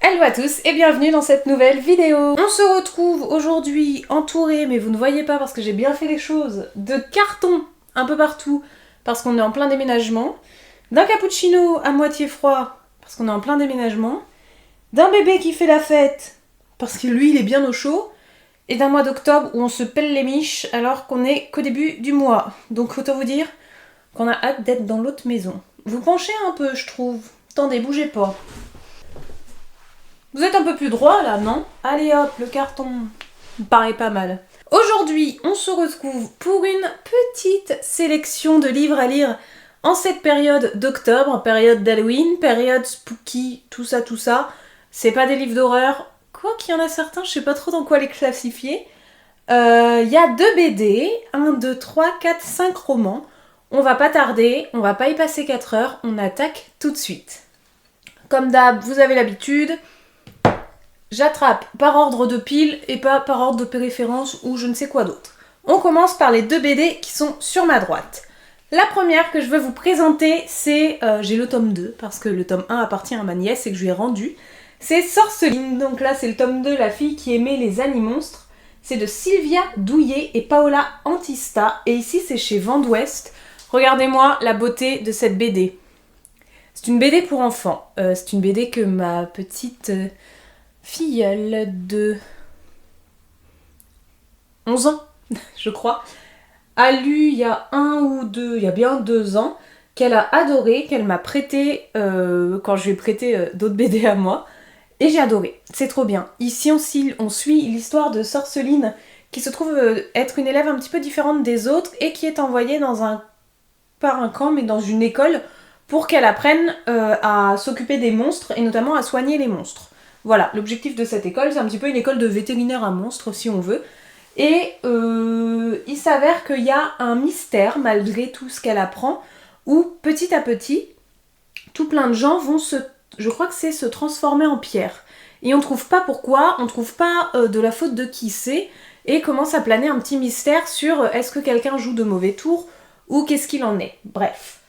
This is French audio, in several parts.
Hello à tous et bienvenue dans cette nouvelle vidéo. On se retrouve aujourd'hui entouré, mais vous ne voyez pas parce que j'ai bien fait les choses, de cartons un peu partout parce qu'on est en plein déménagement, d'un cappuccino à moitié froid parce qu'on est en plein déménagement, d'un bébé qui fait la fête parce que lui il est bien au chaud, et d'un mois d'octobre où on se pèle les miches alors qu'on est qu'au début du mois. Donc autant vous dire qu'on a hâte d'être dans l'autre maison. Vous penchez un peu je trouve. Attendez, bougez pas. Vous êtes un peu plus droit là, non? Allez hop, le carton me paraît pas mal. Aujourd'hui, on se retrouve pour une petite sélection de livres à lire en cette période d'octobre, période d'Halloween, période spooky, tout ça. C'est pas des livres d'horreur, quoi qu'il y en a certains, je sais pas trop dans quoi les classifier. Il y a 2 BD, 1, 2, 3, 4, 5 romans. On va pas tarder, on va pas y passer 4 heures, on attaque tout de suite. Comme d'hab, vous avez l'habitude. J'attrape par ordre de pile et pas par ordre de préférence ou je ne sais quoi d'autre. On commence par les 2 BD qui sont sur ma droite. La première que je veux vous présenter, c'est... j'ai le tome 2 parce que le tome 1 appartient à ma nièce et que je lui ai rendu. C'est Sorceline, donc là c'est le tome 2, La fille qui aimait les animonstres. C'est de Sylvia Douillet et Paola Antista et ici c'est chez Vent d'Ouest. Regardez-moi la beauté de cette BD. C'est une BD pour enfants. C'est une BD que ma petite... filleule de 11 ans, je crois, a lu il y a bien 2 ans, qu'elle a adoré, qu'elle m'a prêté quand je lui ai prêté d'autres BD à moi, et j'ai adoré, c'est trop bien. Ici on suit l'histoire de Sorceline, qui se trouve être une élève un petit peu différente des autres, et qui est envoyée par un camp, mais dans une école, pour qu'elle apprenne à s'occuper des monstres, et notamment à soigner les monstres. Voilà, l'objectif de cette école, c'est un petit peu une école de vétérinaire à monstres, si on veut. Et il s'avère qu'il y a un mystère, malgré tout ce qu'elle apprend, où petit à petit, tout plein de gens vont se transformer en pierre. Et on ne trouve pas pourquoi, on ne trouve pas de la faute de qui c'est, et commence à planer un petit mystère sur est-ce que quelqu'un joue de mauvais tours, ou qu'est-ce qu'il en est. Bref.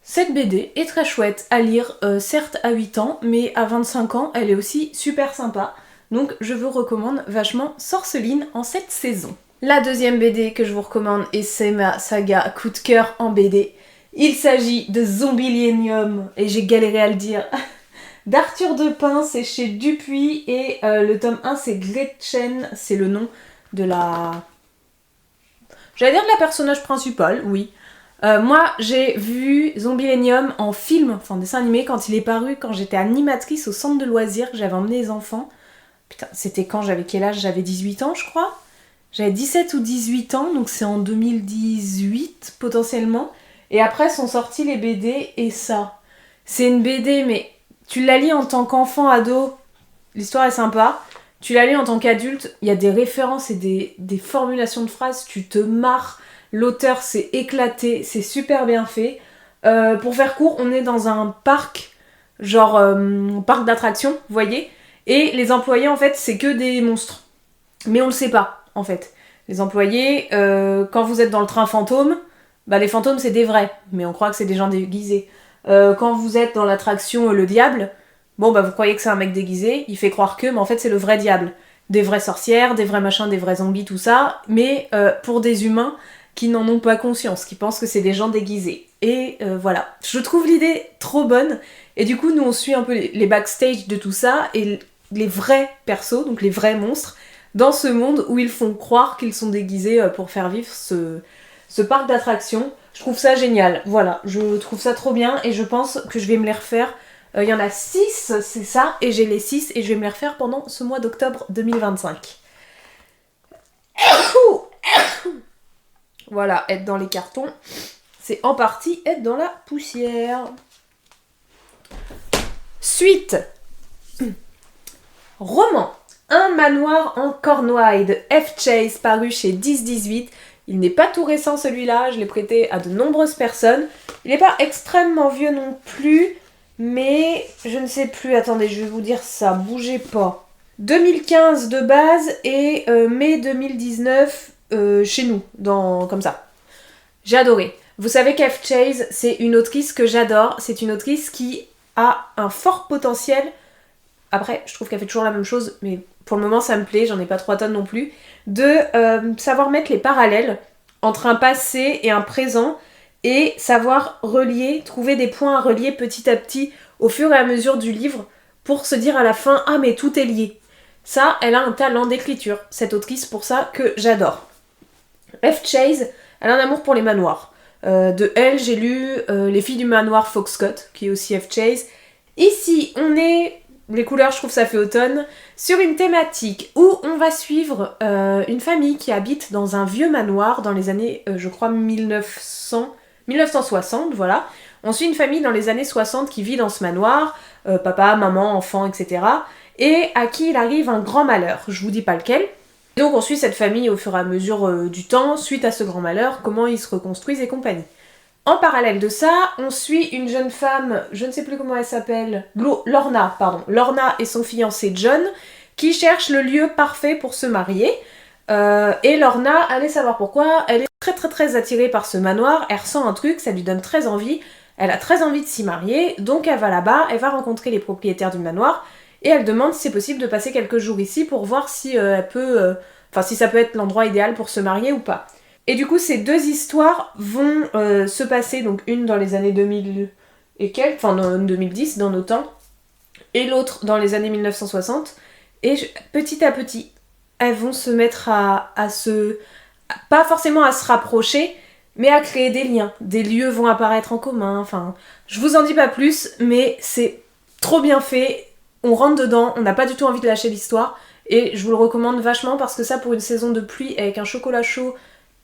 Cette BD est très chouette à lire, certes à 8 ans, mais à 25 ans, elle est aussi super sympa. Donc je vous recommande vachement Sorceline en cette saison. La deuxième BD que je vous recommande, et c'est ma saga coup de cœur en BD, il s'agit de Zombilienium, et j'ai galéré à le dire, d'Arthur Depin, c'est chez Dupuis, et le tome 1 c'est Gretchen, c'est le nom de la... J'allais dire de la personnage principale, oui. Moi, j'ai vu Zombilienium en film, enfin en dessin animé, quand il est paru, quand j'étais animatrice au centre de loisirs, que j'avais emmené les enfants. Putain, c'était quand? J'avais quel âge? J'avais 18 ans, je crois. J'avais 17 ou 18 ans, donc c'est en 2018, potentiellement. Et après sont sortis les BD, et ça. C'est une BD, mais tu la lis en tant qu'enfant, ado, l'histoire est sympa. Tu la lis en tant qu'adulte, il y a des références et des formulations de phrases, tu te marres. L'auteur s'est éclaté, c'est super bien fait. Pour faire court, on est dans un parc, genre parc d'attractions, vous voyez. Et les employés, en fait, c'est que des monstres. Mais on le sait pas, en fait. Les employés, quand vous êtes dans le train fantôme, bah les fantômes, c'est des vrais. Mais on croit que c'est des gens déguisés. Quand vous êtes dans l'attraction Le Diable, bon, bah vous croyez que c'est un mec déguisé, il fait croire que, mais en fait, c'est le vrai diable. Des vraies sorcières, des vrais machins, des vrais zombies, tout ça. Mais pour des humains... qui n'en ont pas conscience, qui pensent que c'est des gens déguisés. Et voilà, je trouve l'idée trop bonne, et du coup nous on suit un peu les backstage de tout ça, et les vrais persos, donc les vrais monstres, dans ce monde où ils font croire qu'ils sont déguisés pour faire vivre ce parc d'attractions. Je trouve ça génial, voilà, je trouve ça trop bien et je pense que je vais me les refaire. Il y en a 6, c'est ça, et j'ai les 6 et je vais me les refaire pendant ce mois d'octobre 2025. Voilà, être dans les cartons, c'est en partie être dans la poussière. Suite. Roman. Un manoir en Cornouailles de F. Chase paru chez 10-18. Il n'est pas tout récent celui-là, je l'ai prêté à de nombreuses personnes. Il n'est pas extrêmement vieux non plus, mais je ne sais plus, attendez, je vais vous dire ça, bougez pas. 2015 de base et mai 2019 chez nous, comme ça. J'ai adoré. Vous savez qu'F. Chase, c'est une autrice que j'adore, c'est une autrice qui a un fort potentiel. Après, je trouve qu'elle fait toujours la même chose, mais pour le moment ça me plaît, j'en ai pas 3 tonnes non plus, de savoir mettre les parallèles entre un passé et un présent, et savoir relier, trouver des points à relier petit à petit au fur et à mesure du livre, pour se dire à la fin, ah mais tout est lié. Ça, elle a un talent d'écriture, cette autrice, pour ça que j'adore. F. Chase, elle a un amour pour les manoirs. De elle, j'ai lu Les filles du manoir Foxcott, qui est aussi F. Chase. Ici, on est... Les couleurs, je trouve ça fait automne, sur une thématique où on va suivre une famille qui habite dans un vieux manoir dans les années, je crois, 1960, voilà. On suit une famille dans les années 60 qui vit dans ce manoir, papa, maman, enfant, etc. Et à qui il arrive un grand malheur, je vous dis pas lequel. Et donc on suit cette famille au fur et à mesure du temps, suite à ce grand malheur, comment ils se reconstruisent et compagnie. En parallèle de ça, on suit une jeune femme, je ne sais plus comment elle s'appelle, Lorna et son fiancé John, qui cherchent le lieu parfait pour se marier. Et Lorna, allez savoir pourquoi, elle est très très très attirée par ce manoir, elle ressent un truc, ça lui donne très envie, elle a très envie de s'y marier, donc elle va là-bas, elle va rencontrer les propriétaires du manoir, et elle demande si c'est possible de passer quelques jours ici pour voir si elle peut, si ça peut être l'endroit idéal pour se marier ou pas. Et du coup, ces 2 histoires vont se passer, donc une dans les années 2000 et quelques, enfin dans 2010, dans nos temps, et l'autre dans les années 1960. Et petit à petit, elles vont se mettre pas forcément à se rapprocher, mais à créer des liens. Des lieux vont apparaître en commun, enfin, je vous en dis pas plus, mais c'est trop bien fait. On rentre dedans, on n'a pas du tout envie de lâcher l'histoire, et je vous le recommande vachement parce que ça, pour une saison de pluie avec un chocolat chaud,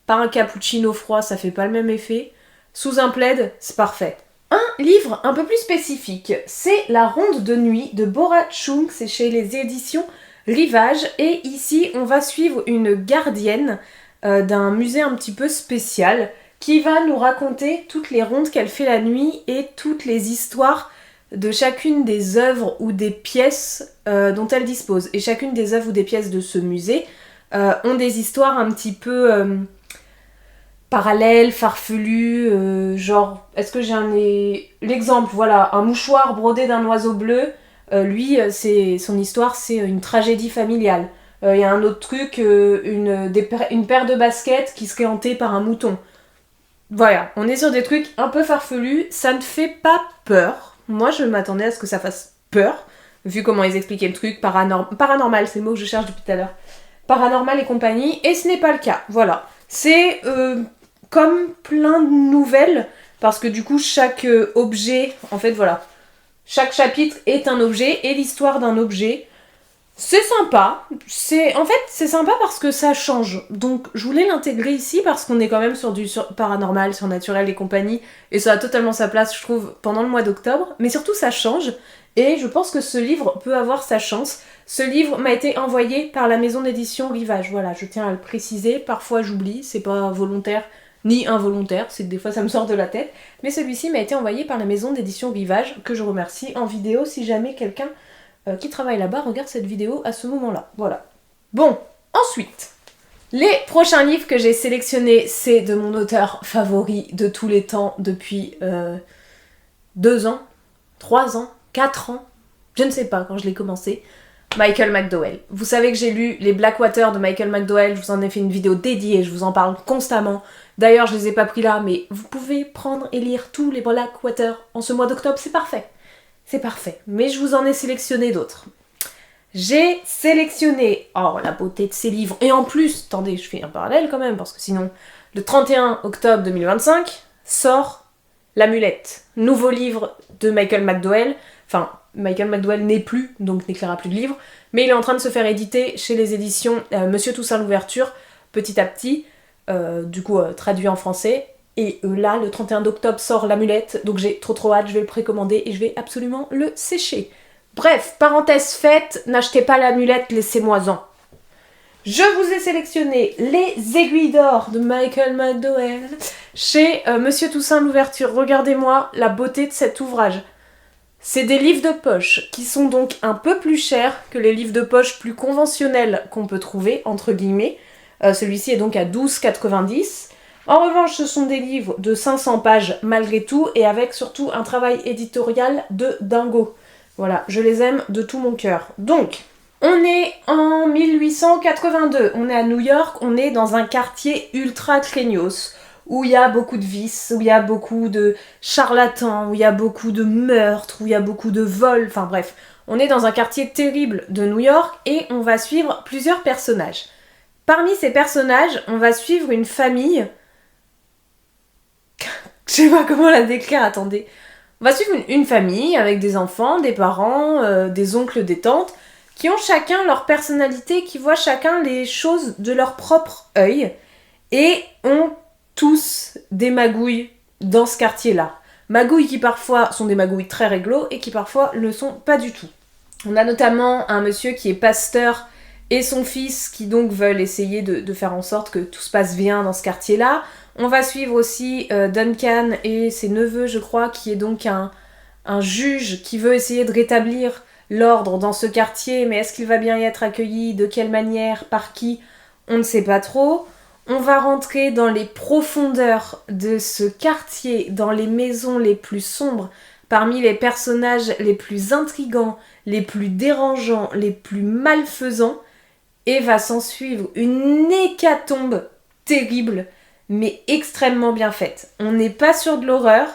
par un cappuccino froid, ça fait pas le même effet. Sous un plaid, c'est parfait. Un livre un peu plus spécifique, c'est La Ronde de Nuit de Bora Chung, c'est chez les éditions Rivage, et ici on va suivre une gardienne d'un musée un petit peu spécial qui va nous raconter toutes les rondes qu'elle fait la nuit et toutes les histoires de chacune des œuvres ou des pièces dont elle dispose. Et chacune des œuvres ou des pièces de ce musée ont des histoires un petit peu... parallèle, farfelu, genre, est-ce que l'exemple, voilà, un mouchoir brodé d'un oiseau bleu, son histoire, c'est une tragédie familiale. Il y a un autre truc, une paire de baskets qui serait hantée par un mouton. Voilà, on est sur des trucs un peu farfelus, ça ne fait pas peur. Moi, je m'attendais à ce que ça fasse peur, vu comment ils expliquaient le truc, paranormal, c'est le mot que je cherche depuis tout à l'heure. Paranormal et compagnie, et ce n'est pas le cas, voilà. C'est... comme plein de nouvelles, parce que du coup chaque objet, en fait voilà, chaque chapitre est un objet et l'histoire d'un objet. C'est sympa, c'est sympa parce que ça change, donc je voulais l'intégrer ici parce qu'on est quand même sur du paranormal, surnaturel et compagnie, et ça a totalement sa place je trouve pendant le mois d'octobre, mais surtout ça change, et je pense que ce livre peut avoir sa chance. Ce livre m'a été envoyé par la maison d'édition Rivage, voilà, je tiens à le préciser, parfois j'oublie, c'est pas volontaire, ni involontaire, c'est que des fois ça me sort de la tête, mais celui-ci m'a été envoyé par la maison d'édition Rivage, que je remercie en vidéo si jamais quelqu'un qui travaille là-bas regarde cette vidéo à ce moment-là. Voilà. Bon, ensuite, les prochains livres que j'ai sélectionnés, c'est de mon auteur favori de tous les temps depuis 2 ans, 3 ans, 4 ans, je ne sais pas quand je l'ai commencé. Michael McDowell. Vous savez que j'ai lu les Blackwater de Michael McDowell, je vous en ai fait une vidéo dédiée, je vous en parle constamment. D'ailleurs, je les ai pas pris là, mais vous pouvez prendre et lire tous les Blackwater en ce mois d'octobre, c'est parfait. C'est parfait. Mais je vous en ai sélectionné d'autres. J'ai sélectionné, oh la beauté de ces livres, et en plus, attendez, je fais un parallèle quand même, parce que sinon, le 31 octobre 2025 sort L'Amulette, nouveau livre de Michael McDowell. Enfin, Michael McDowell n'est plus, donc n'écrira plus de livres, mais il est en train de se faire éditer chez les éditions Monsieur Toussaint Louverture, petit à petit, traduit en français. Et là, le 31 octobre sort L'Amulette, donc j'ai trop hâte, je vais le précommander et je vais absolument le sécher. Bref, parenthèse faite, n'achetez pas l'amulette, laissez-moi-en. Je vous ai sélectionné Les Aiguilles d'Or de Michael McDowell chez Monsieur Toussaint Louverture. Regardez-moi la beauté de cet ouvrage. C'est des livres de poche qui sont donc un peu plus chers que les livres de poche plus conventionnels qu'on peut trouver, entre guillemets. Celui-ci est donc à 12,90 €. En revanche, ce sont des livres de 500 pages malgré tout et avec surtout un travail éditorial de dingo. Voilà, je les aime de tout mon cœur. Donc, on est en 1882, on est à New York, on est dans un quartier ultra craignos, où il y a beaucoup de vices, où il y a beaucoup de charlatans, où il y a beaucoup de meurtres, où il y a beaucoup de vols, enfin bref. On est dans un quartier terrible de New York et on va suivre plusieurs personnages. Parmi ces personnages, on va suivre une famille... Je sais pas comment la décrire, attendez. On va suivre une famille avec des enfants, des parents, des oncles, des tantes, qui ont chacun leur personnalité, qui voient chacun les choses de leur propre œil, et ont tous des magouilles dans ce quartier-là. Magouilles qui parfois sont des magouilles très réglo, et qui parfois ne le sont pas du tout. On a notamment un monsieur qui est pasteur, et son fils qui donc veulent essayer de faire en sorte que tout se passe bien dans ce quartier-là. On va suivre aussi Duncan et ses neveux, je crois, qui est donc un juge qui veut essayer de rétablir l'ordre dans ce quartier, mais est-ce qu'il va bien y être accueilli? De quelle manière? Par qui? On ne sait pas trop. On va rentrer dans les profondeurs de ce quartier, dans les maisons les plus sombres, parmi les personnages les plus intrigants, les plus dérangeants, les plus malfaisants, et va s'en suivre une hécatombe terrible, mais extrêmement bien faite. On n'est pas sur de l'horreur,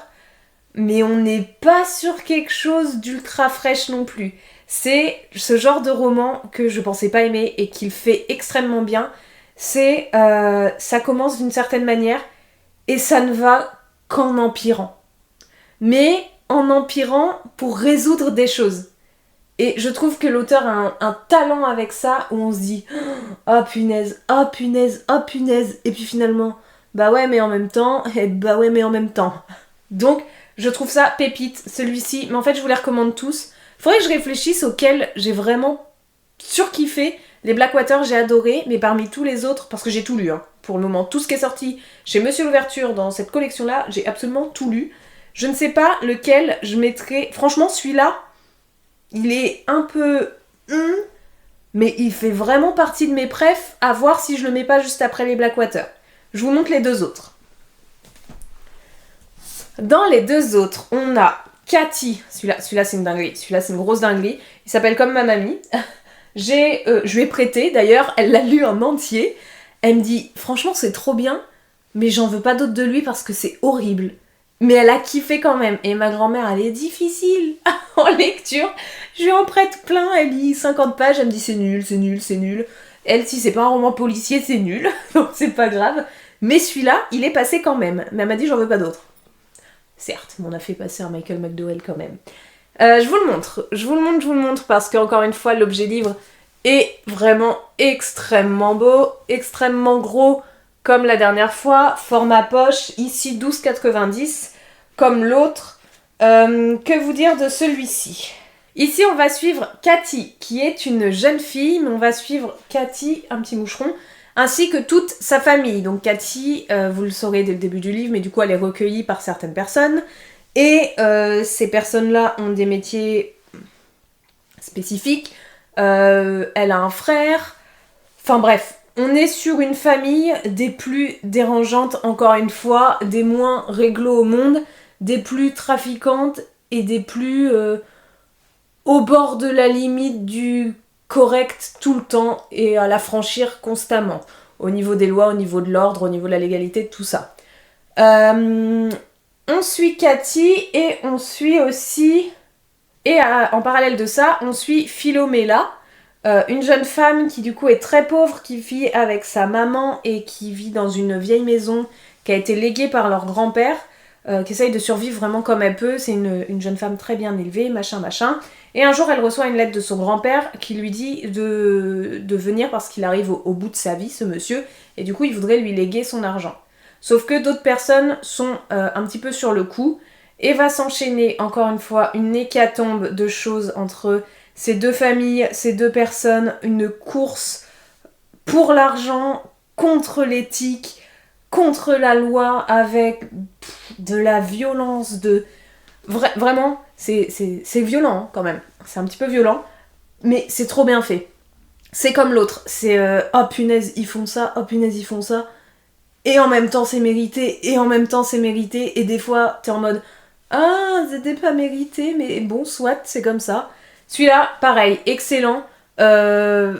mais on n'est pas sur quelque chose d'ultra fraîche non plus. C'est ce genre de roman que je pensais pas aimer et qu'il fait extrêmement bien. Ça commence d'une certaine manière et ça ne va qu'en empirant. Mais en empirant pour résoudre des choses. Et je trouve que l'auteur a un talent avec ça où on se dit « Oh punaise, oh punaise, oh punaise » et puis finalement « Bah ouais mais en même temps, et bah ouais mais en même temps ». Donc je trouve ça pépite, celui-ci, mais en fait je vous les recommande tous. Faudrait que je réfléchisse auxquels j'ai vraiment surkiffé. Les Blackwater j'ai adoré, mais parmi tous les autres, parce que j'ai tout lu hein, pour le moment, tout ce qui est sorti chez Monsieur l'Ouverture dans cette collection-là, j'ai absolument tout lu. Je ne sais pas lequel je mettrais, franchement celui-là, il est un peu... mais il fait vraiment partie de mes préfs, à voir si je le mets pas juste après les Blackwater. Je vous montre les deux autres. Dans les deux autres, on a Cathy. Celui-là c'est une dinguerie. Celui-là c'est une grosse dinguerie. Il s'appelle Comme ma mamie. Je lui ai prêté, d'ailleurs, elle l'a lu en entier. Elle me dit, franchement c'est trop bien, mais j'en veux pas d'autres de lui parce que c'est horrible. Mais elle a kiffé quand même. Et ma grand-mère, elle est difficile en lecture. Je lui en prête plein, elle lit 50 pages, elle me dit c'est nul, c'est nul, c'est nul. Elle, si c'est pas un roman policier, c'est nul. Donc c'est pas grave. Mais celui-là, il est passé quand même. Mais elle m'a dit j'en veux pas d'autres. Certes, mais on a fait passer un Michael McDowell quand même. Je vous le montre parce qu'encore une fois, l'objet livre est vraiment extrêmement beau, extrêmement gros, comme la dernière fois, format poche, ici 12,90, comme l'autre. Que vous dire de celui-ci? Ici, on va suivre Cathy, qui est une jeune fille, mais on va suivre Cathy, un petit moucheron, ainsi que toute sa famille. Donc Cathy, vous le saurez dès le début du livre, mais du coup, elle est recueillie par certaines personnes. Et ces personnes-là ont des métiers spécifiques. Elle a un frère. Enfin bref, on est sur une famille des plus dérangeantes, encore une fois, des moins réglo au monde, des plus trafiquantes et des plus au bord de la limite du correct tout le temps et à la franchir constamment. Au niveau des lois, au niveau de l'ordre, au niveau de la légalité, tout ça. On suit Cathy et on suit aussi... Et en parallèle de ça, on suit Philomela, Une jeune femme qui du coup est très pauvre, qui vit avec sa maman et qui vit dans une vieille maison qui a été léguée par leur grand-père, qui essaye de survivre vraiment comme elle peut. C'est une jeune femme très bien élevée, machin machin. Et un jour elle reçoit une lettre de son grand-père qui lui dit de venir parce qu'il arrive au bout de sa vie, ce monsieur, et du coup il voudrait lui léguer son argent. Sauf que d'autres personnes sont un petit peu sur le coup, et va s'enchaîner encore une fois une hécatombe de choses entre ces deux familles, ces deux personnes, une course pour l'argent, contre l'éthique, contre la loi, avec de la violence, vraiment, c'est violent hein, quand même, c'est un petit peu violent, mais c'est trop bien fait. C'est comme l'autre, c'est oh punaise ils font ça, oh punaise ils font ça, et en même temps c'est mérité, et en même temps c'est mérité, et des fois t'es en mode ah c'était pas mérité, mais bon soit, c'est comme ça. Celui-là, pareil, excellent. Je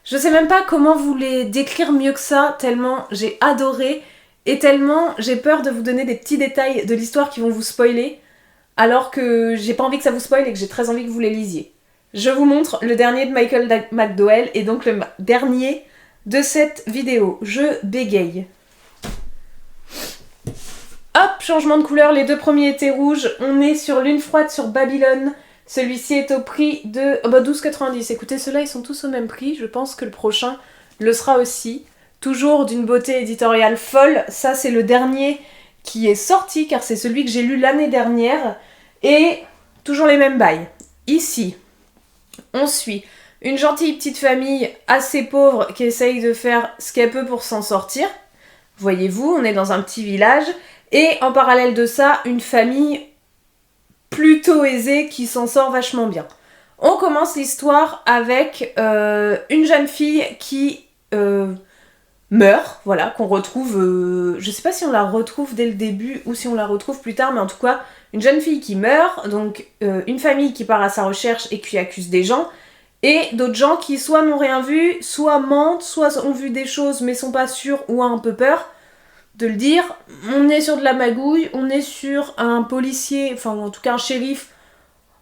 sais même pas comment vous les décrire mieux que ça, tellement j'ai adoré, et tellement j'ai peur de vous donner des petits détails de l'histoire qui vont vous spoiler, alors que j'ai pas envie que ça vous spoil et que j'ai très envie que vous les lisiez. Je vous montre le dernier de Michael McDowell, et donc le dernier de cette vidéo. Je bégaye. Hop, changement de couleur, les deux premiers étaient rouges. On est sur Lune froide sur Babylone. Celui-ci est au prix de 12,90. Écoutez, ceux-là, ils sont tous au même prix. Je pense que le prochain le sera aussi. Toujours d'une beauté éditoriale folle. Ça, c'est le dernier qui est sorti, car c'est celui que j'ai lu l'année dernière. Et toujours les mêmes bails. Ici, on suit une gentille petite famille assez pauvre qui essaye de faire ce qu'elle peut pour s'en sortir. Voyez-vous, on est dans un petit village. Et en parallèle de ça, une famille plutôt aisée qui s'en sort vachement bien. On commence l'histoire avec une jeune fille qui meurt, voilà, qu'on retrouve, je sais pas si on la retrouve dès le début ou si on la retrouve plus tard, mais en tout cas, une jeune fille qui meurt, donc une famille qui part à sa recherche et qui accuse des gens, et d'autres gens qui soit n'ont rien vu, soit mentent, soit ont vu des choses mais sont pas sûrs ou ont un peu peur de le dire. On est sur de la magouille, on est sur un policier, enfin en tout cas un shérif,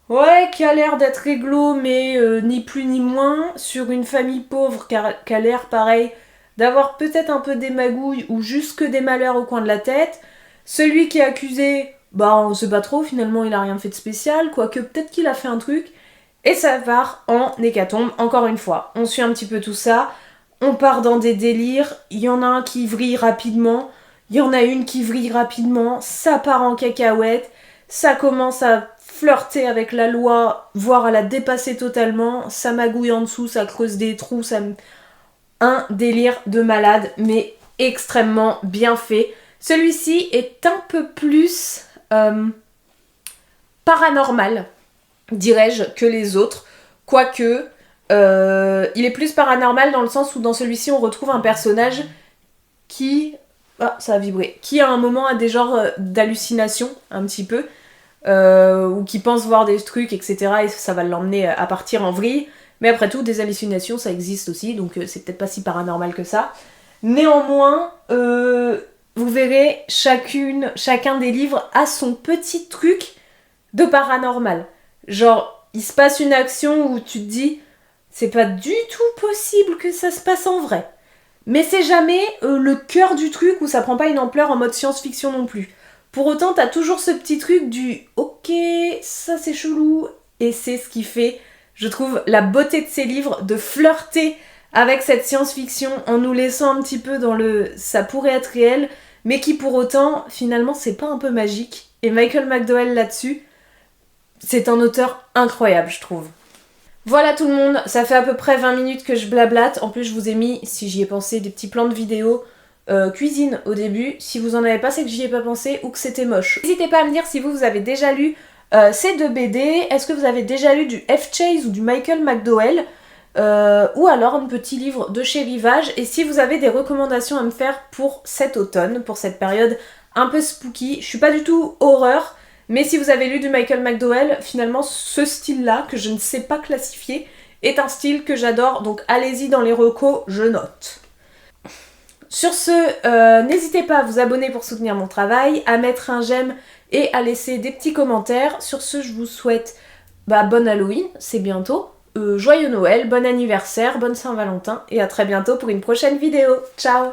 ouais, qui a l'air d'être réglo, mais ni plus ni moins, sur une famille pauvre qui a l'air pareil d'avoir peut-être un peu des magouilles ou juste que des malheurs au coin de la tête. Celui qui est accusé, bah on sait pas trop, finalement il a rien fait de spécial, quoique peut-être qu'il a fait un truc, et ça part en hécatombe, encore une fois. On suit un petit peu tout ça, on part dans des délires, il y en a un qui vrille rapidement, il y en a une qui vrille rapidement, ça part en cacahuète, ça commence à flirter avec la loi, voire à la dépasser totalement, ça magouille en dessous, ça creuse des trous, un délire de malade, mais extrêmement bien fait. Celui-ci est un peu plus paranormal, dirais-je, que les autres, quoique il est plus paranormal dans le sens où dans celui-ci on retrouve un personnage qui... Ah, ça a vibré. Qui à un moment a des genres d'hallucinations, un petit peu, ou qui pense voir des trucs, etc. Et ça va l'emmener à partir en vrille. Mais après tout, des hallucinations, ça existe aussi, donc c'est peut-être pas si paranormal que ça. Néanmoins, vous verrez, chacun des livres a son petit truc de paranormal. Genre, il se passe une action où tu te dis, c'est pas du tout possible que ça se passe en vrai. Mais c'est jamais le cœur du truc où ça prend pas une ampleur en mode science-fiction non plus. Pour autant, t'as toujours ce petit truc du « ok, ça c'est chelou » et c'est ce qui fait, je trouve, la beauté de ces livres, de flirter avec cette science-fiction en nous laissant un petit peu dans le « ça pourrait être réel », mais qui pour autant, finalement, c'est pas un peu magique. Et Michael McDowell là-dessus, c'est un auteur incroyable, je trouve. Voilà tout le monde, ça fait à peu près 20 minutes que je blablate. En plus, je vous ai mis, si j'y ai pensé, des petits plans de vidéo cuisine au début. Si vous en avez pas, c'est que j'y ai pas pensé ou que c'était moche. N'hésitez pas à me dire si vous avez déjà lu ces deux BD. Est-ce que vous avez déjà lu du F. Chase ou du Michael McDowell ou alors un petit livre de chez Rivage. Et si vous avez des recommandations à me faire pour cet automne, pour cette période un peu spooky. Je suis pas du tout horreur. Mais si vous avez lu du Michael McDowell, finalement ce style-là, que je ne sais pas classifier, est un style que j'adore, donc allez-y dans les recos, je note. Sur ce, n'hésitez pas à vous abonner pour soutenir mon travail, à mettre un j'aime et à laisser des petits commentaires. Sur ce, je vous souhaite bonne Halloween, c'est bientôt. joyeux Noël, bon anniversaire, bonne Saint-Valentin et à très bientôt pour une prochaine vidéo. Ciao!